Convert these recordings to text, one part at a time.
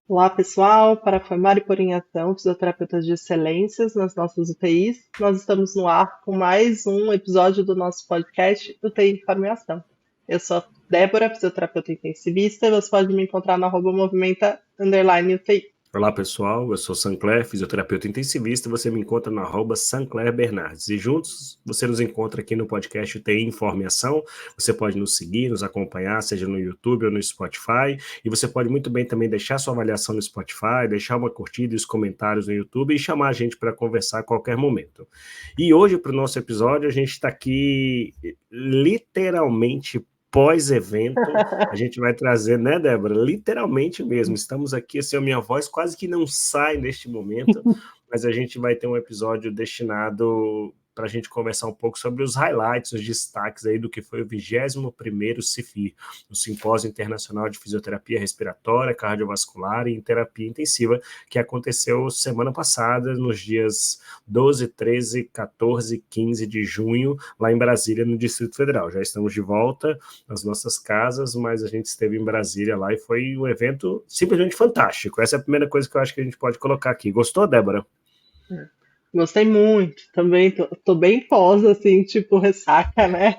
Olá, pessoal. Para formar e pôr em ação fisioterapeutas de excelências nas nossas UTIs, nós estamos no ar com mais um episódio do nosso podcast UTI de Forma em Ação. Eu sou a Débora, fisioterapeuta intensivista, e você pode me encontrar no @movimenta_UTI. Olá pessoal, eu sou Sancler, fisioterapeuta intensivista, e você me encontra no @SanclerBernardes. E juntos você nos encontra aqui no podcast UTI Informe e Ação. Você pode nos seguir, nos acompanhar, seja no YouTube ou no Spotify. E você pode muito bem também deixar sua avaliação no Spotify, deixar uma curtida e os comentários no YouTube e chamar a gente para conversar a qualquer momento. E hoje, para o nosso episódio, a gente está aqui literalmente pós-evento. A gente vai trazer, né, Débora? Literalmente mesmo. Estamos aqui, assim, a minha voz quase que não sai neste momento, mas a gente vai ter um episódio destinado para a gente conversar um pouco sobre os highlights, os destaques aí do que foi o 21º CIFIR, o Simpósio Internacional de Fisioterapia Respiratória, Cardiovascular e em Terapia Intensiva, que aconteceu semana passada, nos dias 12, 13, 14 e 15 de junho, lá em Brasília, no Distrito Federal. Já estamos de volta nas nossas casas, mas a gente esteve em Brasília lá e foi um evento simplesmente fantástico. Essa é a primeira coisa que eu acho que a gente pode colocar aqui. Gostou, Débora? Gostei muito, também tô bem pós, assim, tipo ressaca, né?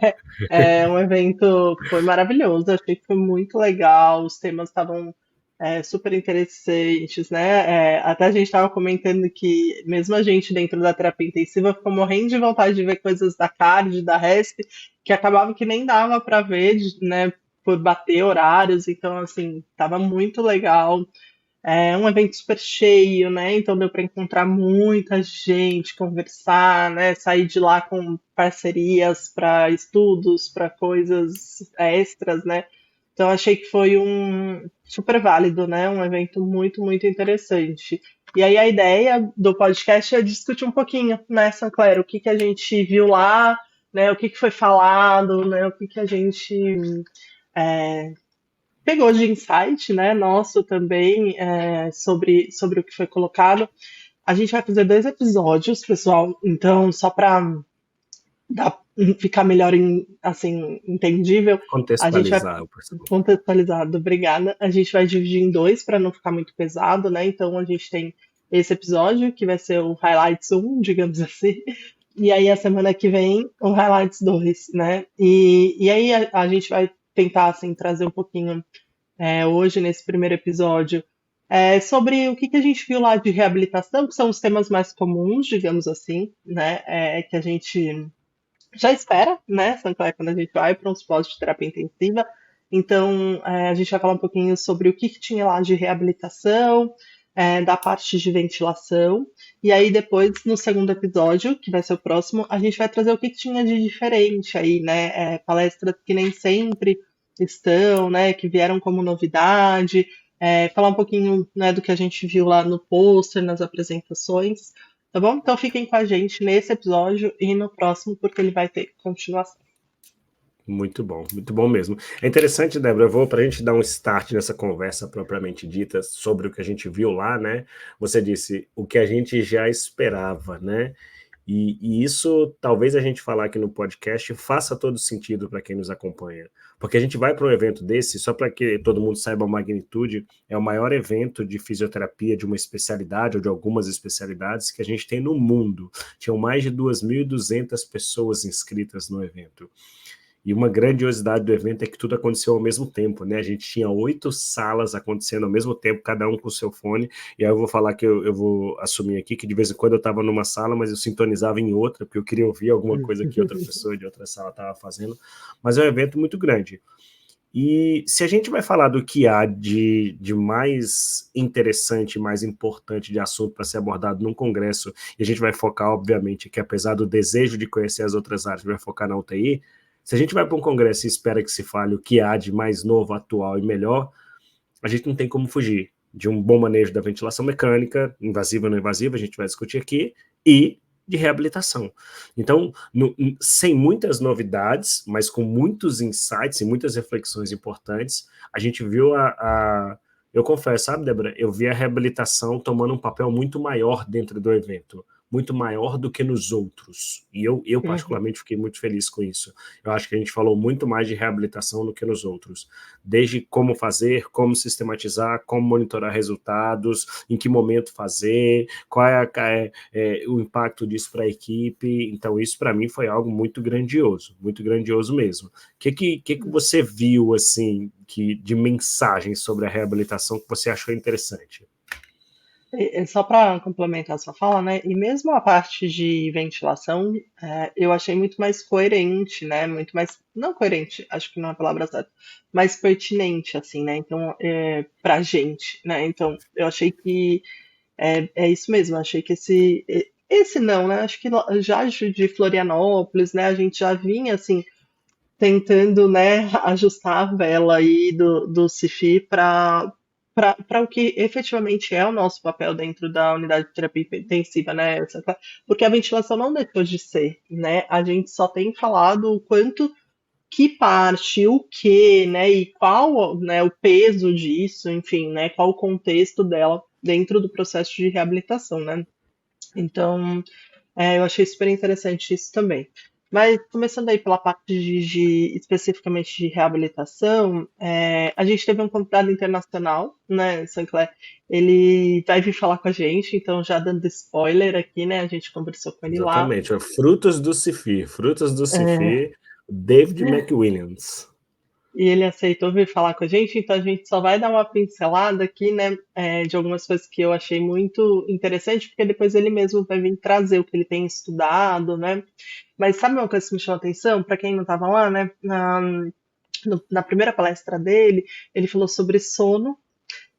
É um evento, foi maravilhoso, achei que foi muito legal, os temas estavam super interessantes, né? Até a gente estava comentando que mesmo a gente dentro da terapia intensiva ficou morrendo de vontade de ver coisas da CARD, da RESP, que acabava que nem dava para ver, né? Por bater horários, então assim, estava muito legal. É um evento super cheio, né? Então deu para encontrar muita gente, conversar, né? Sair de lá com parcerias para estudos, para coisas extras, né? Então achei que foi um super válido, né? Um evento muito, muito interessante. E aí a ideia do podcast é discutir um pouquinho, né, Sancler, o que que a gente viu lá, né? O que que foi falado, né? O que que a gente é, pegou de insight, né, nosso também, sobre o que foi colocado. A gente vai fazer 2 episódios, pessoal, então só para ficar melhor assim, entendível, a gente vai Contextualizar, por favor. contextualizado, obrigada. A gente vai dividir em dois para não ficar muito pesado, né? Então a gente tem esse episódio que vai ser o Highlights 1, digamos assim. E aí a semana que vem o Highlights 2, né? E aí a gente vai tentar assim trazer um pouquinho hoje, nesse primeiro episódio, sobre o que que a gente viu lá de reabilitação, que são os temas mais comuns, digamos assim, né? Que a gente já espera, né, Sancler, quando a gente vai para um suporte de terapia intensiva. Então, a gente vai falar um pouquinho sobre o que que tinha lá de reabilitação, da parte de ventilação. E aí, depois, no segundo episódio, que vai ser o próximo, a gente vai trazer o que que tinha de diferente aí, né? Palestras que nem sempre estão, né? Que vieram como novidade. Falar um pouquinho, né, do que a gente viu lá no pôster, nas apresentações. Tá bom? Então fiquem com a gente nesse episódio e no próximo, porque ele vai ter continuação. Muito bom mesmo. É interessante, Débora, eu vou para a gente dar um start nessa conversa propriamente dita sobre o que a gente viu lá, né? Você disse o que a gente já esperava, né? E isso, talvez a gente falar aqui no podcast, faça todo sentido para quem nos acompanha. Porque a gente vai para um evento desse, só para que todo mundo saiba a magnitude, é o maior evento de fisioterapia de uma especialidade ou de algumas especialidades que a gente tem no mundo. Tinham mais de 2.200 pessoas inscritas no evento. E uma grandiosidade do evento é que tudo aconteceu ao mesmo tempo, né? A gente tinha 8 salas acontecendo ao mesmo tempo, cada um com o seu fone. E aí eu vou falar que eu vou assumir aqui que de vez em quando eu estava numa sala, mas eu sintonizava em outra, porque eu queria ouvir alguma coisa que outra pessoa de outra sala estava fazendo. Mas é um evento muito grande. E se a gente vai falar do que há de mais interessante, mais importante de assunto para ser abordado num congresso, e a gente vai focar, obviamente, que apesar do desejo de conhecer as outras áreas, vai focar na UTI, se a gente vai para um congresso e espera que se fale o que há de mais novo, atual e melhor, a gente não tem como fugir de um bom manejo da ventilação mecânica, invasiva ou não invasiva, a gente vai discutir aqui, e de reabilitação. Então, sem muitas novidades, mas com muitos insights e muitas reflexões importantes, a gente viu eu confesso, sabe, Débora, eu vi a reabilitação tomando um papel muito maior dentro do evento, muito maior do que nos outros. E eu Uhum. particularmente fiquei muito feliz com isso. Eu acho que a gente falou muito mais de reabilitação do que nos outros. Desde como fazer, como sistematizar, como monitorar resultados, em que momento fazer, qual o impacto disso para a equipe. Então, isso para mim foi algo muito grandioso mesmo. O que você viu assim de mensagem sobre a reabilitação que você achou interessante? Só para complementar a sua fala, né? E mesmo a parte de ventilação, eu achei muito mais coerente, né? Muito mais, não coerente, acho que não é a palavra certa, mais pertinente, assim, né? Então, pra gente, né? Então, eu achei que é isso mesmo, eu achei que esse não, né? Acho que já de Florianópolis, né? A gente já vinha, assim, tentando, né, ajustar a vela aí do CIFI para o que efetivamente é o nosso papel dentro da unidade de terapia intensiva, né? Porque a ventilação não deixou de ser, né? A gente só tem falado o quanto, que parte, o que, né? E qual, né, o peso disso, enfim, né? Qual o contexto dela dentro do processo de reabilitação, né? Então, eu achei super interessante isso também. Mas começando aí pela parte especificamente de reabilitação, a gente teve um convidado internacional, né, Sancler? Ele vai vir falar com a gente, então já dando spoiler aqui, né? A gente conversou com ele lá. Exatamente. Frutos do É, Cifi, David McWilliams. e ele aceitou vir falar com a gente, então a gente só vai dar uma pincelada aqui, né, de algumas coisas que eu achei muito interessante, porque depois ele mesmo vai vir trazer o que ele tem estudado, né? Mas sabe uma coisa que me chamou a atenção? Para quem não estava lá, né? Na primeira palestra dele, ele falou sobre sono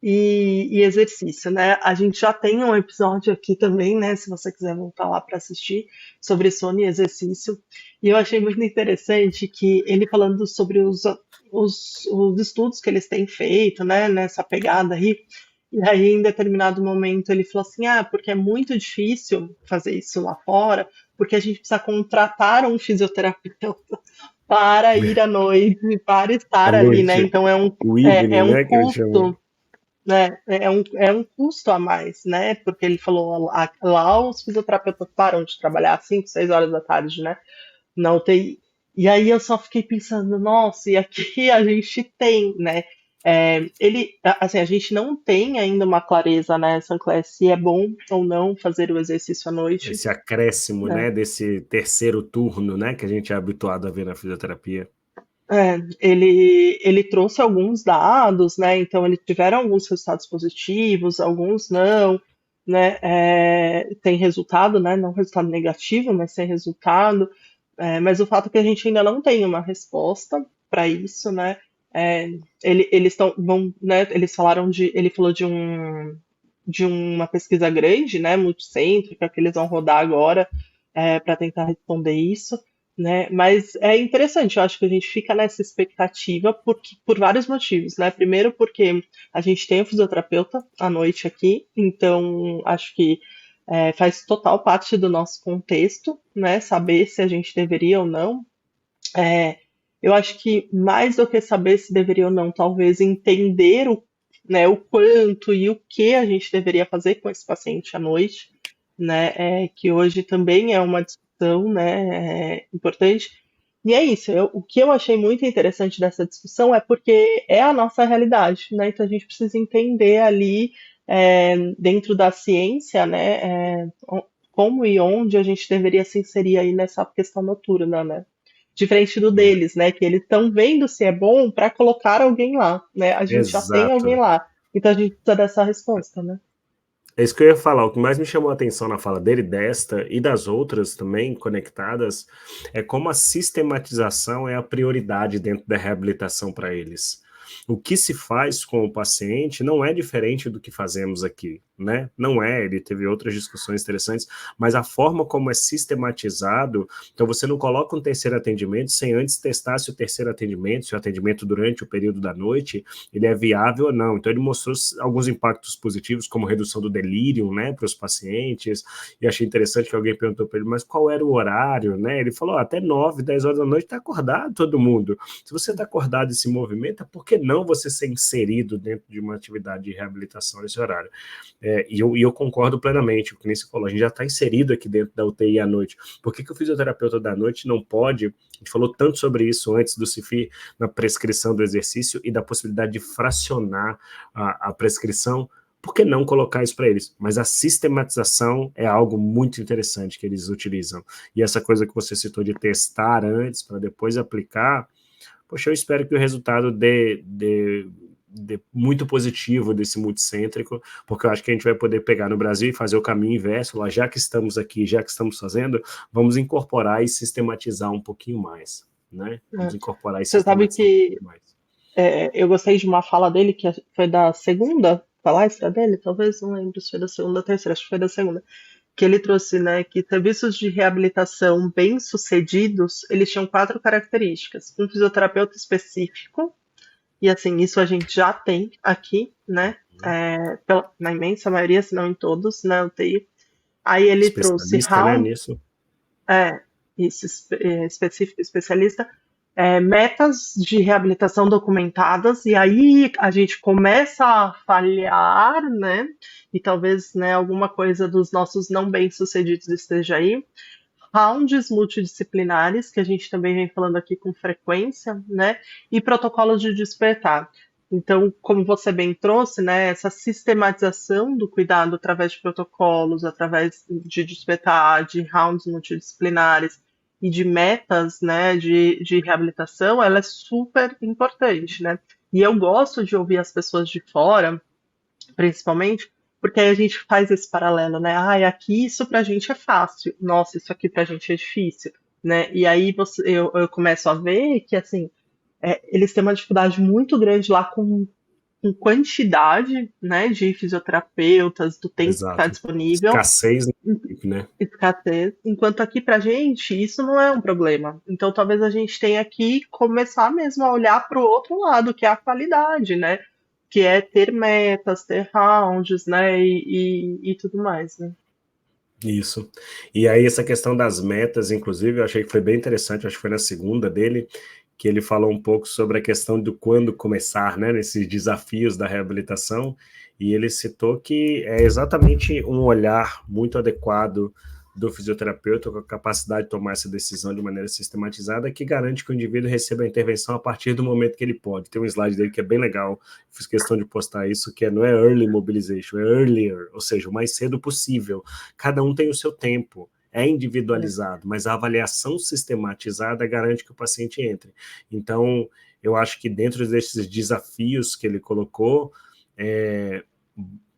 e exercício, né? A gente já tem um episódio aqui também, né? Se você quiser voltar lá para assistir, sobre sono e exercício. E eu achei muito interessante que ele falando sobre os estudos que eles têm feito, né? Nessa pegada aí. E aí, em determinado momento, ele falou assim: ah, porque é muito difícil fazer isso lá fora, porque a gente precisa contratar um fisioterapeuta para ir à noite, para À estar ali, né? noite, Então o é evening, um né, que eles chamam. custo, né? É um custo a mais, né? Porque ele falou lá os fisioterapeutas param de trabalhar às 5, 6 horas da tarde, né? Na UTI. E aí eu só fiquei pensando, nossa, e aqui a gente tem, né? Assim, a gente não tem ainda uma clareza, né, Sancler, se é bom ou não fazer o exercício à noite, Esse acréscimo, né? né, desse terceiro turno, né, que a gente é habituado a ver na fisioterapia. Ele trouxe alguns dados, né? Então, eles tiveram alguns resultados positivos, alguns não, né? Tem resultado, né? Não resultado negativo, mas tem resultado. Mas o fato é que a gente ainda não tem uma resposta para isso, né? É, eles estão, vão, né? Ele falou de uma pesquisa grande, né? Multicêntrica que eles vão rodar agora para tentar responder isso, né? Mas é interessante, eu acho que a gente fica nessa expectativa por vários motivos, né? Primeiro porque a gente tem o fisioterapeuta à noite aqui, então acho que faz total parte do nosso contexto, né? Saber se a gente deveria ou não. É, eu acho que mais do que saber se deveria ou não, talvez entender o quanto e o que a gente deveria fazer com esse paciente à noite, né? Que hoje também é uma discussão, né? Importante. E é isso. O que eu achei muito interessante dessa discussão é porque é a nossa realidade, né? Então a gente precisa entender ali dentro da ciência, né? Como e onde a gente deveria se inserir aí nessa questão noturna, né? Diferente do deles, né? Que eles estão vendo se é bom para colocar alguém lá, né? A gente já tem alguém Exato. lá, então a gente precisa dessa resposta, né? É isso que eu ia falar. O que mais me chamou a atenção na fala dele, desta e das outras também conectadas, é como a sistematização é a prioridade dentro da reabilitação para eles. O que se faz com o paciente não é diferente do que fazemos aqui, né? Não é, ele teve outras discussões interessantes, mas a forma como é sistematizado, então você não coloca um terceiro atendimento sem antes testar se o terceiro atendimento, se o atendimento durante o período da noite, ele é viável ou não. Então ele mostrou alguns impactos positivos, como redução do delírio, né, para os pacientes, e achei interessante que alguém perguntou para ele, mas qual era o horário, né? Ele falou, até 9, 10 horas da noite está acordado todo mundo. Se você está acordado e se movimenta, por que não você ser inserido dentro de uma atividade de reabilitação nesse horário? E eu concordo plenamente, o que nem você falou, a gente já está inserido aqui dentro da UTI à noite. Por que o fisioterapeuta da noite não pode, a gente falou tanto sobre isso antes do CIFI, na prescrição do exercício e da possibilidade de fracionar a prescrição, por que não colocar isso para eles? Mas a sistematização é algo muito interessante que eles utilizam. E essa coisa que você citou de testar antes para depois aplicar, poxa, eu espero que o resultado dê muito positivo desse multicêntrico, porque eu acho que a gente vai poder pegar no Brasil e fazer o caminho inverso, lá, já que estamos aqui, já que estamos fazendo, vamos incorporar e sistematizar um pouquinho mais, né? Vamos incorporar e Você sabe sistematizar um que pouquinho mais. eu gostei de uma fala dele, que foi da segunda palestra dele, talvez, não lembro se foi da segunda ou terceira, acho que foi da segunda, que ele trouxe, né, que serviços de reabilitação bem-sucedidos, eles tinham 4 características. Um fisioterapeuta específico, e assim, isso a gente já tem aqui, né, na imensa maioria, se não em todos, na UTI. Aí ele trouxe Especialista, né, nisso? é, isso, específico, especialista, metas de reabilitação documentadas, e aí a gente começa a falhar, né? E talvez, né, alguma coisa dos nossos não bem-sucedidos esteja aí. Rounds multidisciplinares, que a gente também vem falando aqui com frequência, né? E protocolos de despertar. Então, como você bem trouxe, né, essa sistematização do cuidado através de protocolos, através de despertar, de rounds multidisciplinares e de metas, né, de reabilitação, ela é super importante, né? E eu gosto de ouvir as pessoas de fora, principalmente, porque aí a gente faz esse paralelo, né? Ah, aqui isso pra gente é fácil, nossa, isso aqui pra gente é difícil, né? E aí eu começo a ver que, assim, eles têm uma dificuldade muito grande lá com quantidade, né, de fisioterapeutas, do tempo que está Exato. disponível, Escassez na equipe, né? escassez, enquanto aqui pra gente isso não é um problema. Então talvez a gente tenha que começar mesmo a olhar para o outro lado, que é a qualidade, né? Que é ter metas, ter rounds, né? E tudo mais, né? Isso. E aí essa questão das metas, inclusive, eu achei que foi bem interessante, acho que foi na segunda dele, que ele falou um pouco sobre a questão do quando começar, né, nesses desafios da reabilitação, e ele citou que é exatamente um olhar muito adequado do fisioterapeuta com a capacidade de tomar essa decisão de maneira sistematizada que garante que o indivíduo receba a intervenção a partir do momento que ele pode. Tem um slide dele que é bem legal, fiz questão de postar isso, que não é early mobilization, é earlier, ou seja, o mais cedo possível. Cada um tem o seu tempo, é individualizado, mas a avaliação sistematizada garante que o paciente entre. Então, eu acho que dentro desses desafios que ele colocou,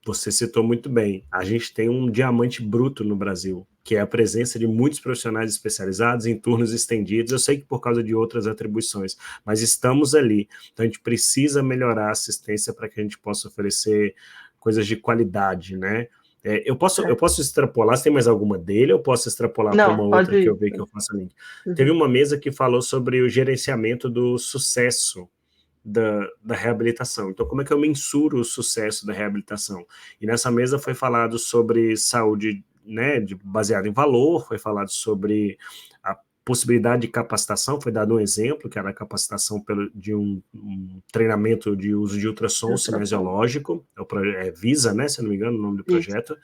você citou muito bem, a gente tem um diamante bruto no Brasil, que é a presença de muitos profissionais especializados em turnos estendidos. Eu sei que por causa de outras atribuições, mas estamos ali. Então a gente precisa melhorar a assistência para que a gente possa oferecer coisas de qualidade, né? Eu posso extrapolar, se tem mais alguma dele, eu posso extrapolar para Não, uma pode outra que eu ir. ver que eu faço link. Teve Uhum. uma mesa que falou sobre o gerenciamento do sucesso da reabilitação. Então, como é que eu mensuro o sucesso da reabilitação? E nessa mesa foi falado sobre saúde, né, baseada em valor, foi falado sobre a possibilidade de capacitação, foi dado um exemplo, que era a capacitação de um treinamento de uso de ultrassom Ultrassom. cinesiológico, VISA, né, se não me engano, o nome do Isso. projeto,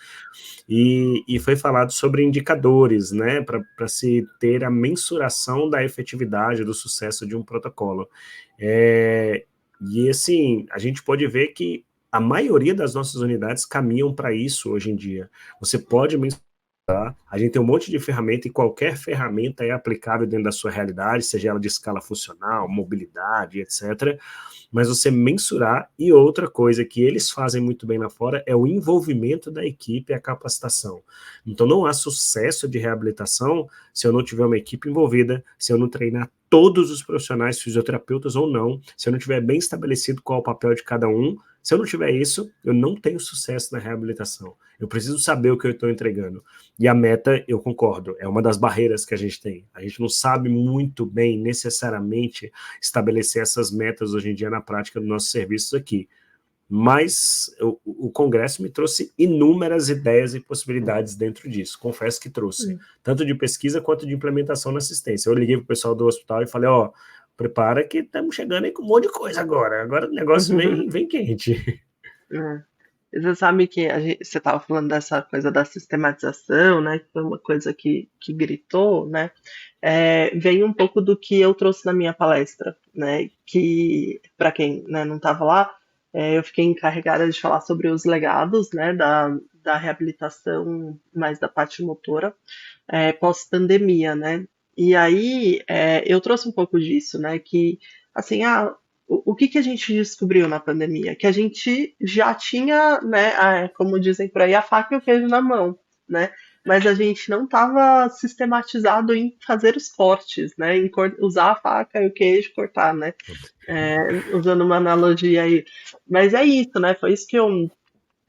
e foi falado sobre indicadores, né, para se ter a mensuração da efetividade, do sucesso de um protocolo. E assim, a gente pode ver que a maioria das nossas unidades caminham para isso hoje em dia. Você pode mensurar, a gente tem um monte de ferramenta e qualquer ferramenta é aplicável dentro da sua realidade, seja ela de escala funcional, mobilidade, etc. Mas você mensurar, e outra coisa que eles fazem muito bem lá fora é o envolvimento da equipe e a capacitação. Então não há sucesso de reabilitação se eu não tiver uma equipe envolvida, se eu não treinar todos os profissionais, fisioterapeutas ou não, se eu não tiver bem estabelecido qual é o papel de cada um. Se eu não tiver isso, eu não tenho sucesso na reabilitação. Eu preciso saber o que eu estou entregando. E a meta, eu concordo, é uma das barreiras que a gente tem. A gente não sabe muito bem, necessariamente, estabelecer essas metas hoje em dia na prática dos nossos serviços aqui. Mas o Congresso me trouxe inúmeras ideias e possibilidades dentro disso. Confesso que trouxe, tanto de pesquisa quanto de implementação na assistência. Eu liguei para o pessoal do hospital e falei, ó, prepara que estamos chegando aí com um monte de coisa agora. Agora o negócio vem quente. Você sabe que você estava falando dessa coisa da sistematização, né? Que foi uma coisa que gritou, né? Vem um pouco do que eu trouxe na minha palestra, né? Que, para quem, né, não estava lá, eu fiquei encarregada de falar sobre os legados, né? Da reabilitação, mais da parte motora, pós-pandemia, né? E aí eu trouxe um pouco disso, né? Que assim, o que que a gente descobriu na pandemia? Que a gente já tinha, né, como dizem por aí, a faca e o queijo na mão, né? Mas a gente não estava sistematizado em fazer os cortes, né? Em usar a faca e o queijo e cortar, né? Usando uma analogia aí. Mas é isso, né? Foi isso que eu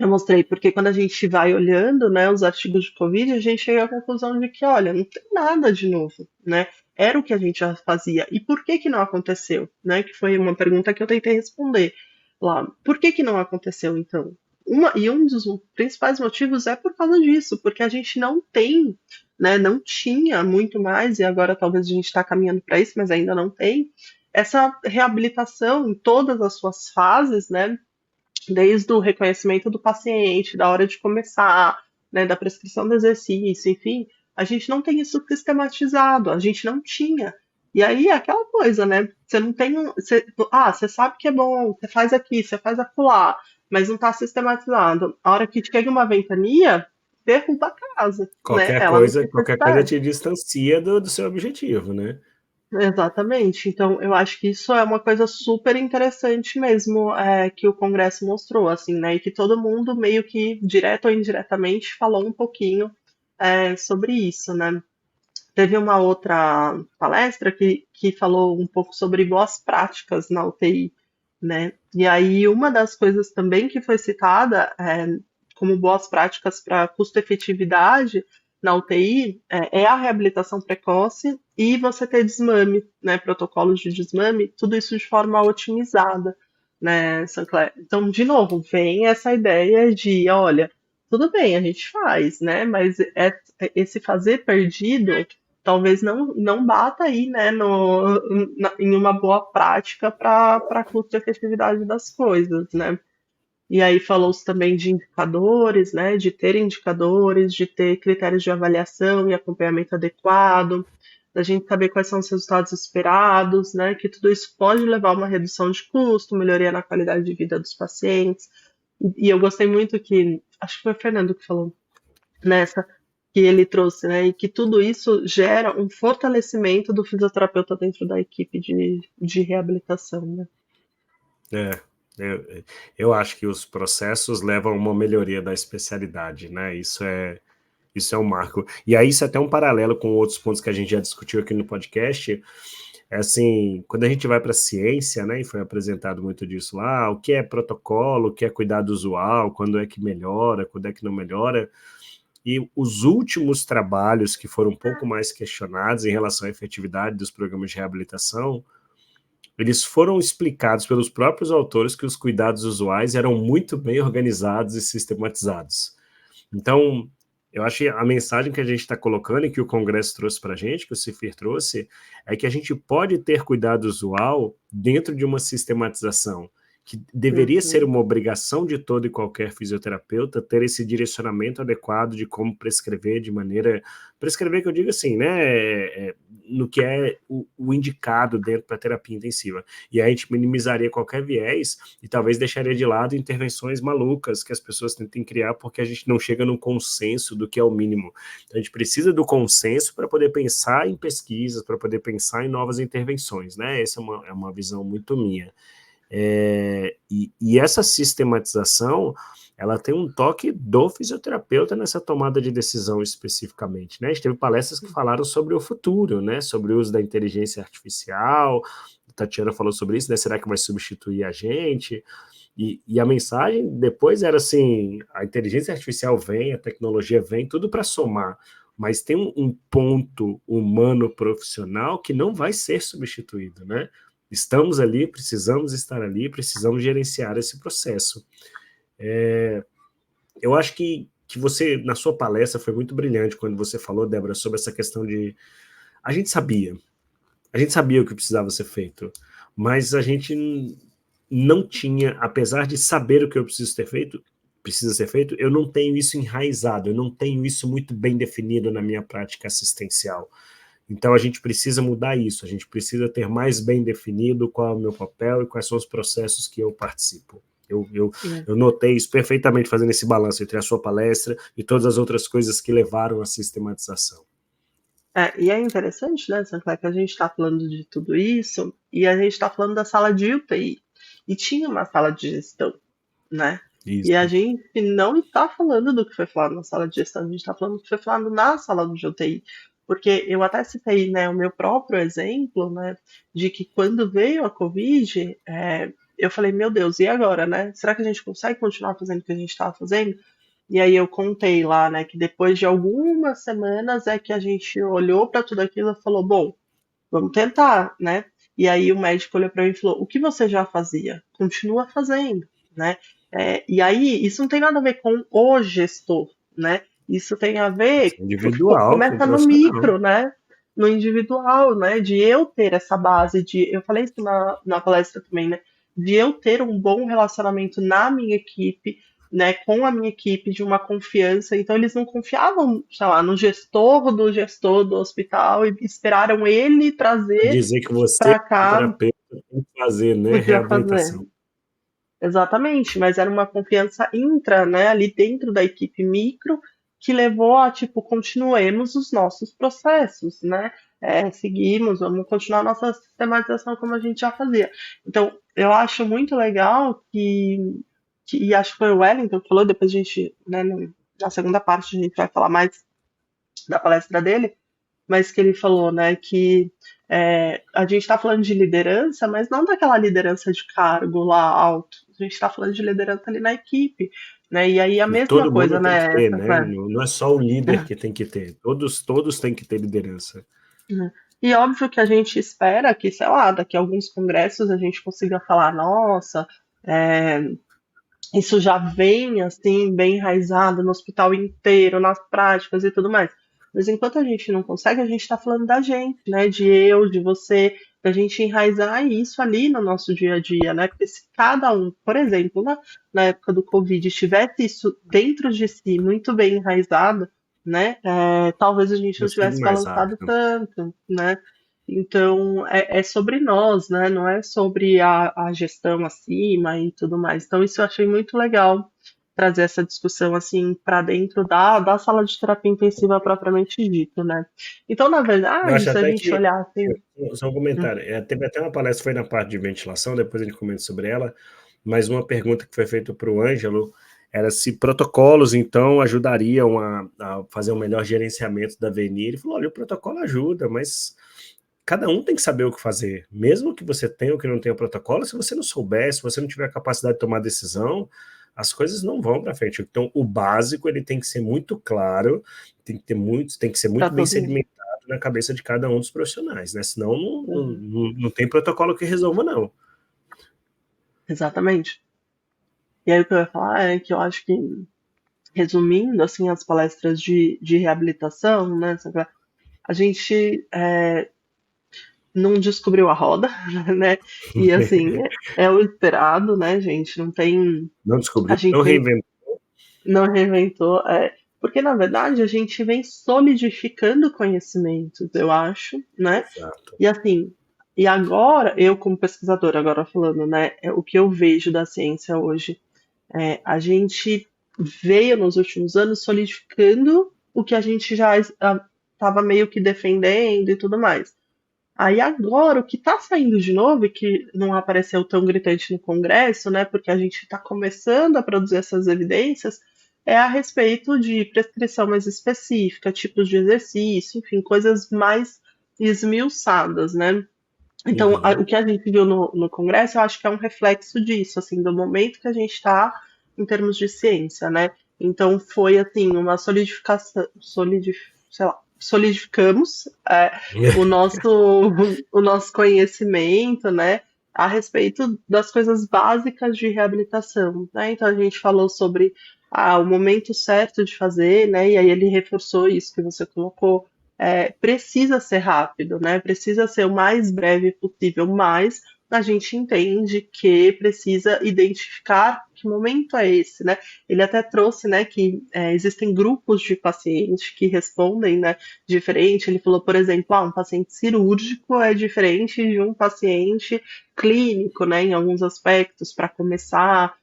mostrei, porque quando a gente vai olhando, né, os artigos de Covid, a gente chega à conclusão de que, olha, não tem nada de novo, né? Era o que a gente já fazia. E por que que não aconteceu, né? Que foi uma pergunta que eu tentei responder lá. Por que que não aconteceu, então? Um dos principais motivos é por causa disso, porque a gente não tem, né, não tinha muito mais, e agora talvez a gente está caminhando para isso, mas ainda não tem, essa reabilitação em todas as suas fases, né, desde o reconhecimento do paciente, da hora de começar, né, da prescrição do exercício, enfim, a gente não tem isso sistematizado, a gente não tinha. E aí é aquela coisa, né? Você não tem você sabe que é bom, você faz aqui, você faz acolá, mas não está sistematizado. A hora que chega uma ventania, derruba a casa, né? Ela não tem Qualquer coisa necessidade. te distancia do seu objetivo, né? Exatamente. Então, eu acho que isso é uma coisa super interessante mesmo, que o Congresso mostrou, assim, né? E que todo mundo, meio que, direto ou indiretamente, falou um pouquinho, sobre isso, né? Teve uma outra palestra que falou um pouco sobre boas práticas na UTI, né? E aí, uma das coisas também que foi citada, como boas práticas para custo-efetividade na UTI, é a reabilitação precoce e você ter desmame, né? Protocolos de desmame, tudo isso de forma otimizada, né, Sancler? Então, de novo, vem essa ideia de, olha, tudo bem, a gente faz, né? Mas esse fazer perdido talvez não bata aí, né, em uma boa prática para custo-efetividade das coisas, né? E aí falou-se também de indicadores, né, de ter indicadores, de ter critérios de avaliação e acompanhamento adequado, da gente saber quais são os resultados esperados, né, que tudo isso pode levar a uma redução de custo, melhoria na qualidade de vida dos pacientes. E eu gostei muito que, acho que foi o Fernando que falou nessa, que ele trouxe, né, e que tudo isso gera um fortalecimento do fisioterapeuta dentro da equipe de reabilitação, né? É, eu acho que os processos levam a uma melhoria da especialidade, né? Isso é um marco. E aí isso é até um paralelo com outros pontos que a gente já discutiu aqui no podcast. É assim, quando a gente vai para a ciência, né, e foi apresentado muito disso lá, o que é protocolo, o que é cuidado usual, quando é que melhora, quando é que não melhora. E os últimos trabalhos que foram um pouco mais questionados em relação à efetividade dos programas de reabilitação, eles foram explicados pelos próprios autores que os cuidados usuais eram muito bem organizados e sistematizados. Então, eu acho que a mensagem que a gente está colocando e que o Congresso trouxe para a gente, que o CIFIR trouxe, é que a gente pode ter cuidado usual dentro de uma sistematização, que deveria ser Uhum. uma obrigação de todo e qualquer fisioterapeuta ter esse direcionamento adequado de como prescrever de maneira... Prescrever que eu digo assim, né? No que é o indicado dentro para terapia intensiva. E aí a gente minimizaria qualquer viés e talvez deixaria de lado intervenções malucas que as pessoas tentem criar porque a gente não chega num consenso do que é o mínimo. Então, a gente precisa do consenso para poder pensar em pesquisas, para poder pensar em novas intervenções, né? Essa é uma visão muito minha. E essa sistematização, ela tem um toque do fisioterapeuta nessa tomada de decisão especificamente, né? A gente teve palestras que falaram sobre o futuro, né? Sobre o uso da inteligência artificial, a Tatiana falou sobre isso, né? Será que vai substituir a gente? E a mensagem depois era assim, a inteligência artificial vem, a tecnologia vem, tudo para somar, mas tem um ponto humano profissional que não vai ser substituído, né? Estamos ali, precisamos estar ali, precisamos gerenciar esse processo. Eu acho que você, na sua palestra, foi muito brilhante quando você falou, Débora, sobre essa questão de... A gente sabia o que precisava ser feito, mas a gente não tinha, apesar de saber o que eu preciso ter feito, precisa ser feito, eu não tenho isso enraizado, eu não tenho isso muito bem definido na minha prática assistencial. Então a gente precisa mudar isso, a gente precisa ter mais bem definido qual é o meu papel e quais são os processos que eu participo. Eu notei isso perfeitamente fazendo esse balanço entre a sua palestra e todas as outras coisas que levaram à sistematização. E é interessante, né, Sancler, que a gente está falando de tudo isso e a gente está falando da sala de UTI. E tinha uma sala de gestão, né? Isso. E a gente não está falando do que foi falado na sala de gestão, a gente está falando do que foi falado na sala de UTI. Porque eu até citei, né, o meu próprio exemplo, né, de que quando veio a Covid, eu falei, meu Deus, e agora, né? Será que a gente consegue continuar fazendo o que a gente estava fazendo? E aí eu contei lá, né, que depois de algumas semanas é que a gente olhou para tudo aquilo e falou, bom, vamos tentar, né? E aí o médico olhou para mim e falou, o que você já fazia? Continua fazendo, né? E aí isso não tem nada a ver com o gestor, né? Isso tem a ver, Individual, com o começa no profissional. micro, né? No individual, né? De eu ter essa base, eu falei isso na palestra também, né? De eu ter um bom relacionamento na minha equipe, né, com a minha equipe, de uma confiança. Então eles não confiavam, sei lá, no gestor do hospital e esperaram ele trazer Dizer que você, para cá terapeuta, tem que fazer, né, podia fazer. reabilitação. Exatamente, mas era uma confiança intra, né, ali dentro da equipe micro, que levou a, tipo, continuemos os nossos processos, né? Seguimos, vamos continuar a nossa sistematização como a gente já fazia. Então, eu acho muito legal e acho que foi o Wellington que falou, depois a gente, né, na segunda parte a gente vai falar mais da palestra dele, mas que ele falou, né, que a gente está falando de liderança, mas não daquela liderança de cargo lá alto. A gente está falando de liderança ali na equipe, né? E aí a E mesma todo coisa, mundo tem que né? ter, né? Não é só o líder que tem que ter. Todos têm que ter liderança. E óbvio que a gente espera que, sei lá, daqui a alguns congressos a gente consiga falar, nossa, é, isso já vem assim, bem enraizado no hospital inteiro, nas práticas e tudo mais. Mas enquanto a gente não consegue, a gente está falando da gente, né? De eu, de você, da gente enraizar isso ali no nosso dia a dia, né? Porque se cada um, por exemplo, na época do Covid, tivesse isso dentro de si muito bem enraizado, né? Talvez a gente não Vai ser tivesse mais balançado rápido. tanto, né? Então, é sobre nós, né? Não é sobre a gestão acima e tudo mais. Então, isso eu achei muito legal trazer essa discussão assim para dentro da sala de terapia intensiva propriamente dito, né? Então, na Eu verdade, acho se a até gente que, olhar assim, só um comentário, teve até uma palestra, foi na parte de ventilação, depois a gente comenta sobre ela, mas uma pergunta que foi feita para o Ângelo era se protocolos, então, ajudariam a fazer um melhor gerenciamento da avenida. Ele falou, olha, o protocolo ajuda, mas cada um tem que saber o que fazer. Mesmo que você tenha ou que não tenha protocolo, se você não souber, se você não tiver a capacidade de tomar decisão, as coisas não vão para frente. Então, o básico ele tem que ser muito claro, tem que ser para muito bem todo mundo. sedimentado na cabeça de cada um dos profissionais, né? Senão não tem protocolo que resolva, não. Exatamente. E aí o que eu ia falar é que eu acho que, resumindo assim as palestras de reabilitação, né? A gente não descobriu a roda, né? E assim, é o esperado, né, gente? Não tem. Não A descobriu, não gente reinventou. não reinventou. Porque, na verdade, a gente vem solidificando conhecimentos, eu acho, né? Exato. E assim, e agora, eu como pesquisadora, agora falando, né, o que eu vejo da ciência hoje, a gente veio nos últimos anos solidificando o que a gente já estava meio que defendendo e tudo mais. Aí agora, o que está saindo de novo, e que não apareceu tão gritante no Congresso, né, porque a gente está começando a produzir essas evidências, é a respeito de prescrição mais específica, tipos de exercício, enfim, coisas mais esmiuçadas, né? Então, o que a gente viu no Congresso, eu acho que é um reflexo disso, assim, do momento que a gente está em termos de ciência, né? Então, foi, assim, uma solidificação, sei lá, solidificamos o nosso, o nosso conhecimento, né, a respeito das coisas básicas de reabilitação, né? Então, a gente falou sobre o momento certo de fazer, né? E aí ele reforçou isso que você colocou, precisa ser rápido, né? Precisa ser o mais breve possível, mas a gente entende que precisa identificar que momento é esse, né? Ele até trouxe, né, que existem grupos de pacientes que respondem, né, diferente. Ele falou, por exemplo, um paciente cirúrgico é diferente de um paciente clínico, né, em alguns aspectos, para começar.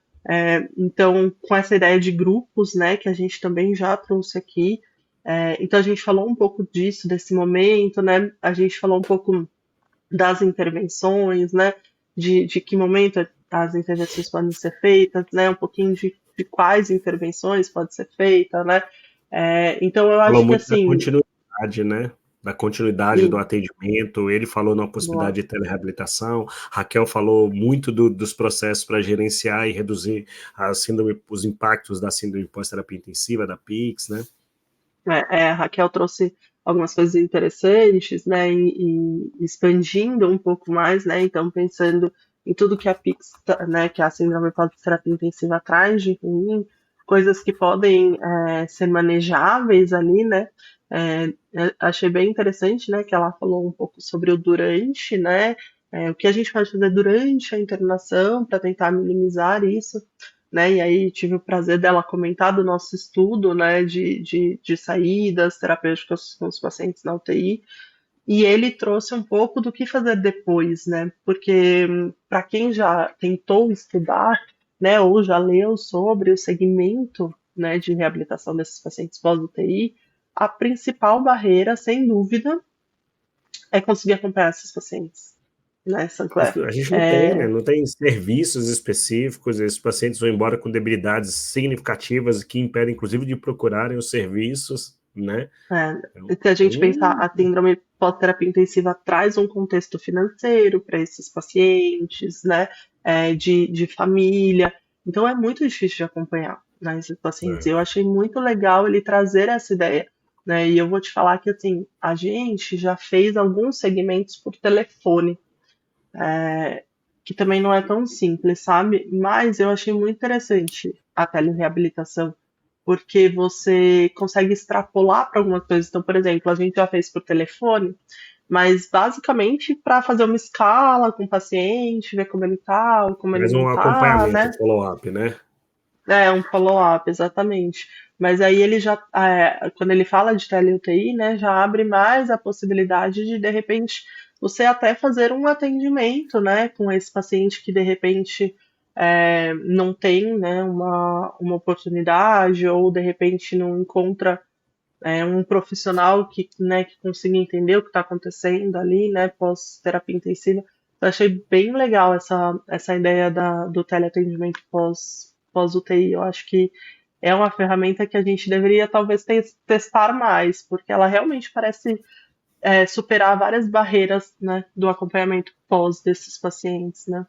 Então, com essa ideia de grupos, né, que a gente também já trouxe aqui, então a gente falou um pouco disso, desse momento, né? A gente falou um pouco das intervenções, né? De que momento as intervenções podem ser feitas, né? Um pouquinho de quais intervenções pode ser feita, né? Então eu Falou acho que muito da assim, continuidade, né? Da continuidade do sim, atendimento. Ele falou na boa. possibilidade de telereabilitação. Raquel falou muito dos processos para gerenciar e reduzir a síndrome, os impactos da síndrome pós-terapia intensiva, da PICS, né? A Raquel trouxe algumas coisas interessantes, né, e expandindo um pouco mais, né, então pensando em tudo que a PICS, né, que a síndrome pós-terapia intensiva traz de ruim, coisas que podem ser manejáveis ali, né, achei bem interessante, né, que ela falou um pouco sobre o durante, né, o que a gente pode fazer durante a internação para tentar minimizar isso, né? E aí tive o prazer dela comentar do nosso estudo, né, de saídas terapêuticas com os pacientes na UTI. E ele trouxe um pouco do que fazer depois, né? Porque para quem já tentou estudar, né, ou já leu sobre o segmento, né, de reabilitação desses pacientes pós-UTI, a principal barreira, sem dúvida, é conseguir acompanhar esses pacientes, né, Sancler? A gente não tem, né? É, Não tem serviços específicos. Esses pacientes vão embora com debilidades significativas que impedem, inclusive, de procurarem os serviços, né? Se a É gente pensar, um, a síndrome pós-terapia intensiva traz um contexto financeiro para esses pacientes, né, de família, então é muito difícil de acompanhar, né, esses pacientes. Eu achei muito legal ele trazer essa ideia, né, e eu vou te falar que, assim, a gente já fez alguns segmentos por telefone, que também não é tão simples, sabe? Mas eu achei muito interessante a telereabilitação, porque você consegue extrapolar para algumas coisas. Então, por exemplo, a gente já fez por telefone, mas basicamente para fazer uma escala com o paciente, ver como ele tá, como ele mais não um tá, acompanhamento, né? follow-up, né? Um follow-up, exatamente. Mas aí ele já, quando ele fala de tele-UTI, né, já abre mais a possibilidade de repente, você até fazer um atendimento, né, com esse paciente que, de repente, não tem, né, uma oportunidade ou, de repente, não encontra um profissional que, né, que consiga entender o que está acontecendo ali, né, pós-terapia intensiva. Eu achei bem legal essa ideia do teleatendimento pós-UTI. Eu acho que é uma ferramenta que a gente deveria talvez testar mais, porque ela realmente parece superar várias barreiras, né, do acompanhamento pós desses pacientes, né?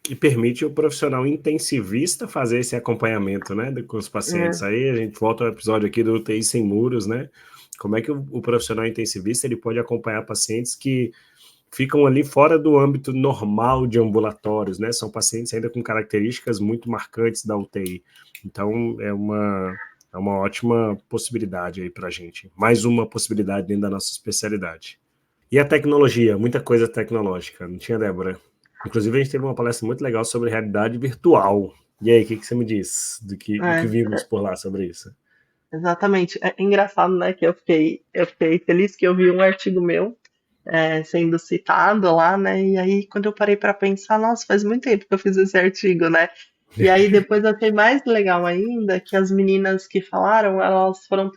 E permite o profissional intensivista fazer esse acompanhamento, né, com os pacientes. É, Aí a gente volta ao episódio aqui do UTI Sem Muros, né? Como é que o profissional intensivista ele pode acompanhar pacientes que ficam ali fora do âmbito normal de ambulatórios, né? São pacientes ainda com características muito marcantes da UTI. Então, é uma ótima possibilidade aí para a gente. Mais uma possibilidade dentro da nossa especialidade. E a tecnologia, muita coisa tecnológica, não tinha, Débora? Inclusive, a gente teve uma palestra muito legal sobre realidade virtual. E aí, o que você me diz do que é, vimos por lá sobre isso? exatamente. É engraçado, né, que eu fiquei feliz que eu vi um artigo meu sendo citado lá, né? E aí, quando eu parei para pensar, nossa, faz muito tempo que eu fiz esse artigo, né? E aí, depois eu achei mais legal ainda que as meninas que falaram, elas foram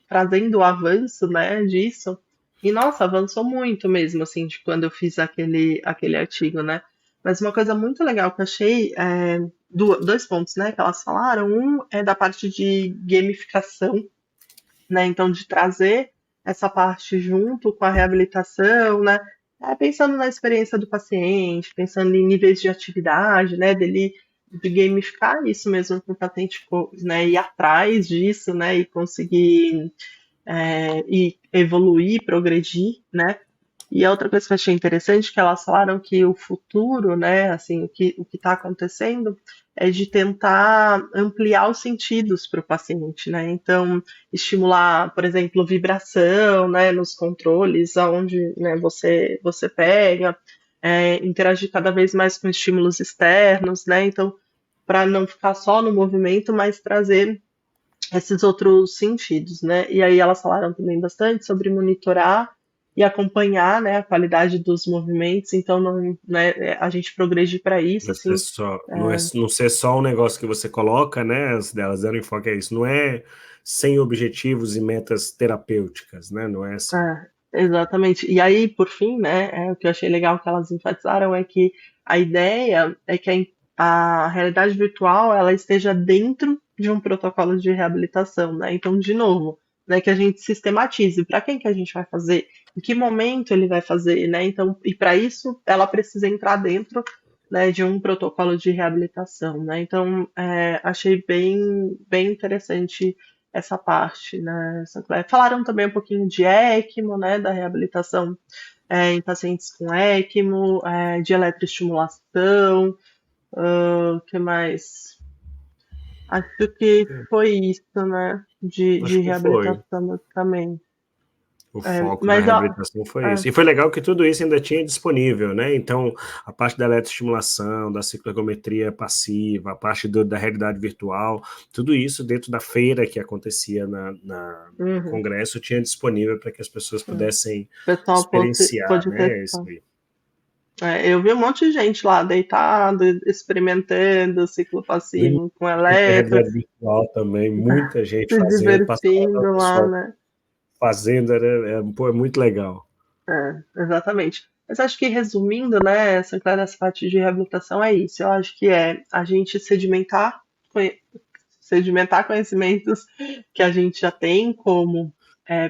trazendo o avanço, né, disso. E, nossa, avançou muito mesmo, assim, de quando eu fiz aquele artigo, né? Mas uma coisa muito legal que eu achei, dois pontos, né, que elas falaram. Um é da parte de gamificação, né? Então, de trazer essa parte junto com a reabilitação, né? Pensando na experiência do paciente, pensando em níveis de atividade, né? Dele de gamificar isso mesmo para o paciente, né? Ir atrás disso, né? E conseguir e evoluir, progredir, né? E a outra coisa que eu achei interessante é que elas falaram que o futuro, né, assim, o que está acontecendo é de tentar ampliar os sentidos para o paciente, né? Então, estimular, por exemplo, vibração, né, nos controles, aonde, né, você pega. interagir cada vez mais com estímulos externos, né? Então, para não ficar só no movimento, mas trazer esses outros sentidos, né? E aí elas falaram também bastante sobre monitorar e acompanhar, né, a qualidade dos movimentos, então não, né, a gente progredir para isso, assim, Não ser só um negócio que você coloca, né? As delas deram enfoque a isso. Não é sem objetivos e metas terapêuticas, né? Não é assim. exatamente. E aí, por fim, né, o que eu achei legal que elas enfatizaram é que a ideia é que a realidade virtual ela esteja dentro de um protocolo de reabilitação, né? Então, de novo, né, que a gente sistematize para quem que a gente vai fazer, em que momento ele vai fazer, né? Então, e para isso ela precisa entrar dentro, né, de um protocolo de reabilitação, né? Então, achei bem interessante essa parte, né? Falaram também um pouquinho de ECMO, né, da reabilitação em pacientes com ECMO, de eletroestimulação, o que mais? Acho que foi isso, né, de Acho que foi. reabilitação, basicamente. O foco da Mas, ó, reabilitação foi isso. E foi legal que tudo isso ainda tinha disponível, né? Então, a parte da eletroestimulação, da cicloergometria passiva, a parte da realidade virtual, tudo isso dentro da feira que acontecia no uhum, congresso tinha disponível para que as pessoas o pudessem pessoal experienciar, pôde né? Isso testar. aí. Eu vi um monte de gente lá deitado, experimentando ciclo E passivo com a eletro, realidade virtual também, muita gente se fazendo, passava lá o divertindo lá, pessoal né? fazendo, pô, é muito legal. Exatamente. Mas acho que resumindo, né, essa parte de reabilitação é isso. Eu acho que é a gente conhe- sedimentar conhecimentos que a gente já tem, como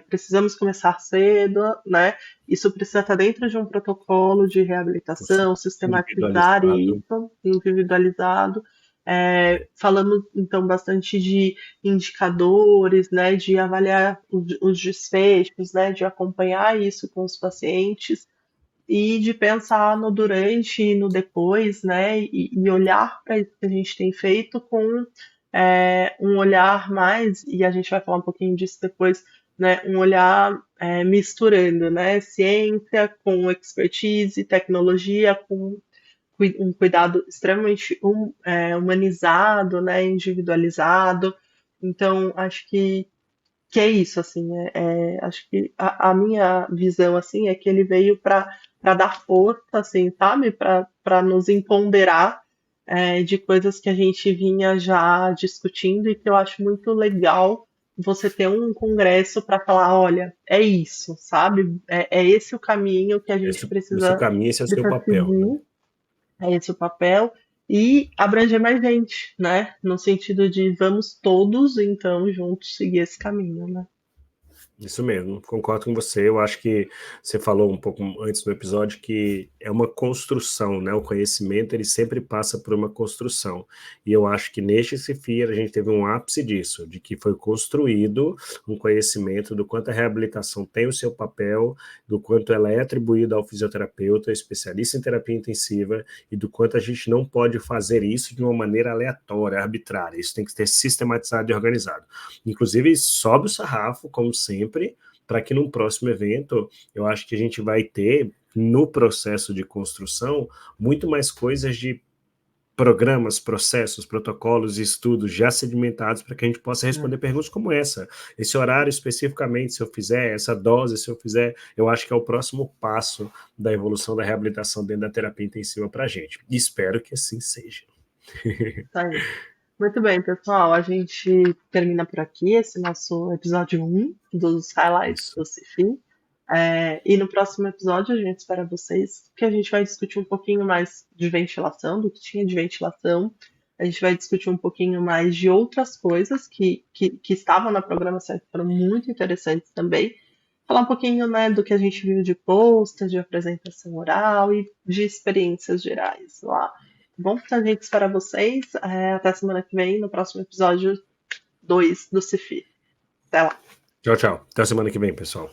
precisamos começar cedo, né? Isso precisa estar dentro de um protocolo de reabilitação, sistematizar Individualizado. isso, individualizado. Falamos então bastante de indicadores, né, de avaliar os desfechos, né, de acompanhar isso com os pacientes e de pensar no durante e no depois, né, e olhar para isso que a gente tem feito com um olhar mais, e a gente vai falar um pouquinho disso depois, né, um olhar misturando, né, ciência com expertise, tecnologia com um cuidado extremamente humanizado, né, individualizado. Então, acho que é isso, assim, acho que a minha visão, assim, é que ele veio para dar força, assim, sabe, para nos empoderar de coisas que a gente vinha já discutindo e que eu acho muito legal você ter um congresso para falar, olha, é isso, sabe? É esse o caminho que a gente O seu precisa, caminho, esse é o seu precisa papel, né? seguir, é esse o papel, e abranger mais gente, né? No sentido de vamos todos, então, juntos seguir esse caminho, né? Isso mesmo, concordo com você. Eu acho que você falou um pouco antes do episódio que é uma construção, né? O conhecimento ele sempre passa por uma construção. E eu acho que neste CIFIR a gente teve um ápice disso, de que foi construído um conhecimento do quanto a reabilitação tem o seu papel, do quanto ela é atribuída ao fisioterapeuta, especialista em terapia intensiva, e do quanto a gente não pode fazer isso de uma maneira aleatória, arbitrária. Isso tem que ser sistematizado e organizado. Inclusive, sobe o sarrafo, como sempre, para que num próximo evento, eu acho que a gente vai ter, no processo de construção, muito mais coisas de programas, processos, protocolos e estudos já sedimentados para que a gente possa responder perguntas como essa. Esse horário especificamente, se eu fizer, essa dose, se eu fizer, eu acho que é o próximo passo da evolução da reabilitação dentro da terapia intensiva para a gente. E espero que assim seja. Tá aí. Muito bem, pessoal. A gente termina por aqui esse nosso episódio um dos highlights Isso. do CIFI. E no próximo episódio a gente espera vocês, que a gente vai discutir um pouquinho mais de ventilação, do que tinha de ventilação. A gente vai discutir um pouquinho mais de outras coisas que estavam na programação que foram muito interessantes também. Falar um pouquinho, né, do que a gente viu de pôster, de apresentação oral e de experiências gerais lá. Bom, então a gente espera vocês. Até semana que vem, no próximo episódio 2 do CIFI. Até lá. Tchau, tchau. Até a semana que vem, pessoal.